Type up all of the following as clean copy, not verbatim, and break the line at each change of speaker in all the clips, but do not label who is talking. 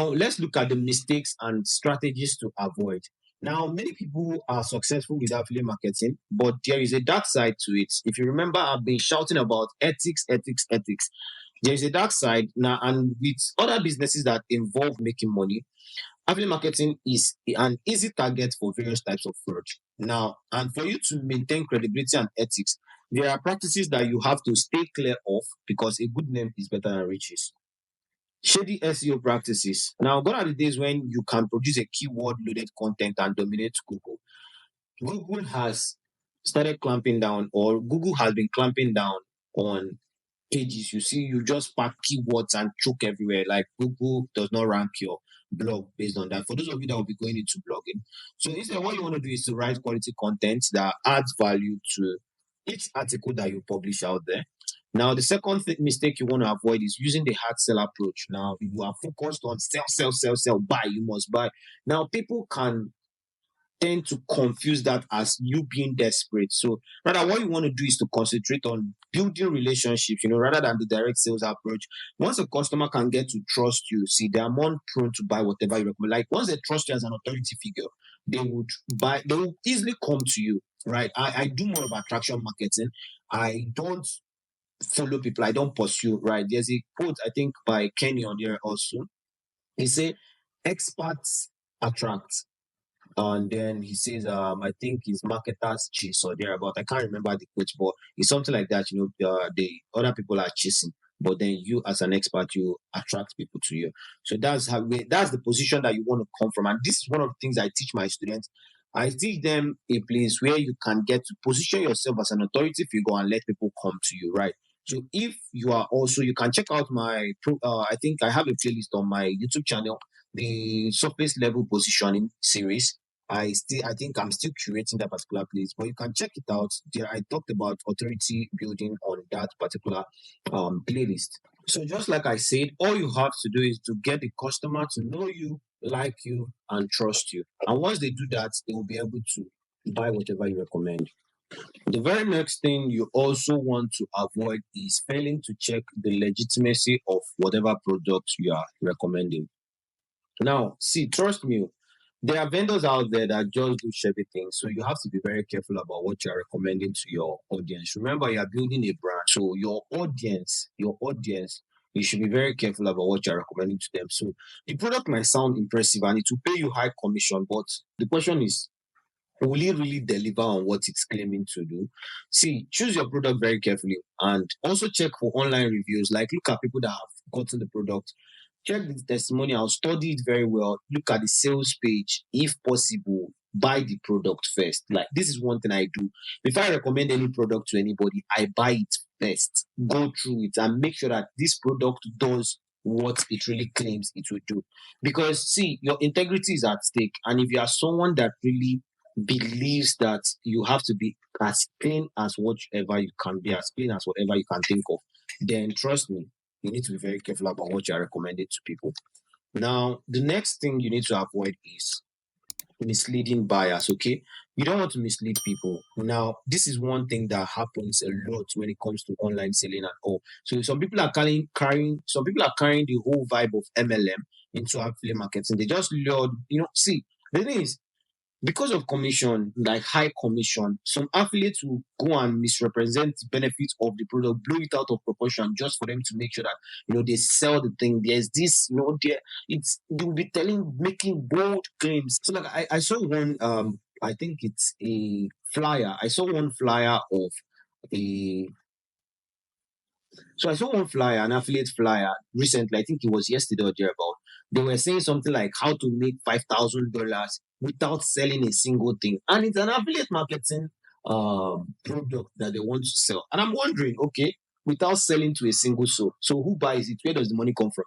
Now, let's look at the mistakes and strategies to avoid. Now, many people are successful with affiliate marketing, but there is a dark side to it. If you remember, I've been shouting about ethics, ethics, ethics. There is a dark side now, and with other businesses that involve making money, affiliate marketing is an easy target for various types of fraud. Now, and for you to maintain credibility and ethics, there are practices that you have to stay clear of because a good name is better than riches. Shady SEO practices. Now, gone are the days when you can produce a keyword loaded content and dominate Google. Google has started clamping down, or Google has been clamping down on pages. You see, you just pack keywords and choke everywhere. Like Google does not rank your blog based on that. For those of you that will be going into blogging, so instead, what you want to do is to write quality content that adds value to each article that you publish out there. Now, the second mistake you want to avoid is using the hard sell approach. Now, you are focused on sell, sell, sell, sell, buy, you must buy. Now, people can tend to confuse that as you being desperate. So rather, what you want to do is to concentrate on building relationships, rather than the direct sales approach. Once a customer can get to trust you, see, they are more prone to buy whatever you recommend. Like once they trust you as an authority figure, they will easily come to you, right? I do more of attraction marketing. I don't follow people, I don't pursue, right? There's a quote, I think, by Kenny on there also. He said, experts attract, and then he says, I think his marketers chase or thereabout. I can't remember the quote, but it's something like that. The other people are chasing, but then you, as an expert, you attract people to you. So that's the position that you want to come from. And this is one of the things I teach my students. I teach them a place where you can get to position yourself as an authority figure and let people come to you, right? So if you are also, you can check out I think I have a playlist on my YouTube channel, the surface level positioning series. I think I'm still curating that particular place, but you can check it out. There, I talked about authority building on that particular playlist. So just like I said, all you have to do is to get the customer to know you, like you, and trust you. And once they do that, they will be able to buy whatever you recommend. The very next thing you also want to avoid is failing to check the legitimacy of whatever product you are recommending. Now, see, trust me, there are vendors out there that just do shabby things. So you have to be very careful about what you're recommending to your audience. Remember, you're building a brand. So your audience, you should be very careful about what you're recommending to them. So the product might sound impressive and it will pay you high commission, but the question is, will it really deliver on what it's claiming to do? See, choose your product very carefully and also check for online reviews. Like, look at people that have gotten the product. Check the testimonial, study it very well. Look at the sales page. If possible, buy the product first. Like, this is one thing I do. Before I recommend any product to anybody, I buy it first. Go through it and make sure that this product does what it really claims it will do. Because, see, your integrity is at stake. And if you are someone that really believes that you have to be as clean as whatever you can be, as clean as whatever you can think of, then trust me, you need to be very careful about what you are recommending to people. Now, the next thing you need to avoid is misleading buyers. Okay, you don't want to mislead people. Now, this is one thing that happens a lot when it comes to online selling and all. So some people are carrying some people are carrying the whole vibe of MLM into affiliate marketing. They just lured, see, the thing is, because of commission, like high commission, some affiliates will go and misrepresent the benefits of the product, blow it out of proportion just for them to make sure that they sell the thing. There's this, you'll be making bold claims. So like I saw one, I think it's a flyer. I saw one flyer of a so I saw one flyer, an affiliate flyer recently. I think it was yesterday or thereabout. They were saying something like how to make $5,000 without selling a single thing, and it's an affiliate marketing product that they want to sell. And I'm wondering, okay, without selling to a single soul, so who buys it? Where does the money come from?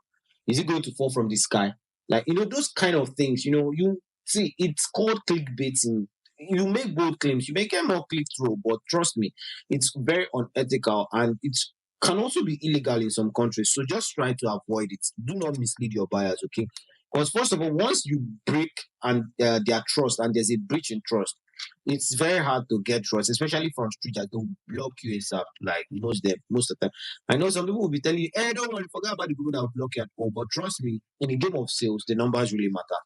Is it going to fall from the sky? Like those kind of things. You see, it's called clickbaiting. You make bold claims, you may get more click through, but trust me, it's very unethical and it's can also be illegal in some countries. So just try to avoid it. Do not mislead your buyers, okay? Because first of all, once you break and their trust and there's a breach in trust, It's very hard to get trust, especially from strangers. They'll block you ASAP, like most of the time. I know some people will be telling you, hey, don't worry, forget about the people that will block you at all. But trust me, in the game of sales, the numbers really matter.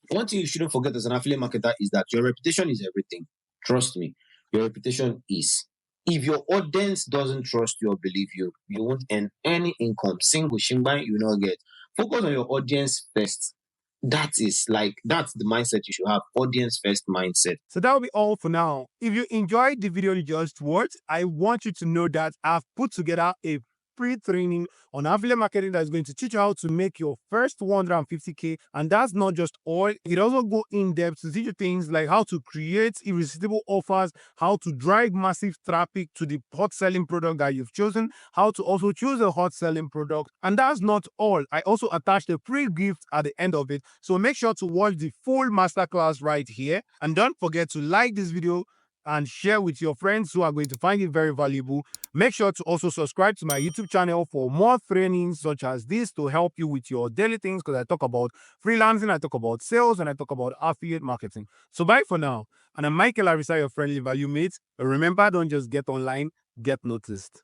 One thing you shouldn't forget as an affiliate marketer is that your reputation is everything. Trust me, your reputation is. If your audience doesn't trust you or believe you, you won't earn any income. Single shingbai you will not get. Focus on your audience first. That's the mindset you should have. Audience first mindset.
So that will be all for now. If you enjoyed the video you just watched, I want you to know that I've put together a free training on affiliate marketing that is going to teach you how to make your first 150K. And that's not just all. It also go in depth to teach you things like how to create irresistible offers, how to drive massive traffic to the hot selling product that you've chosen, how to also choose a hot selling product. And that's not all. I also attached a free gift at the end of it. So make sure to watch the full masterclass right here. And don't forget to like this video and share with your friends who are going to find it very valuable. Make sure to also subscribe to my YouTube channel for more trainings such as this to help you with your daily things, because I talk about freelancing, I talk about sales, and I talk about affiliate marketing. So bye for now. And I'm Michael Arisa, your friendly value mate. Remember, don't just get online, get noticed.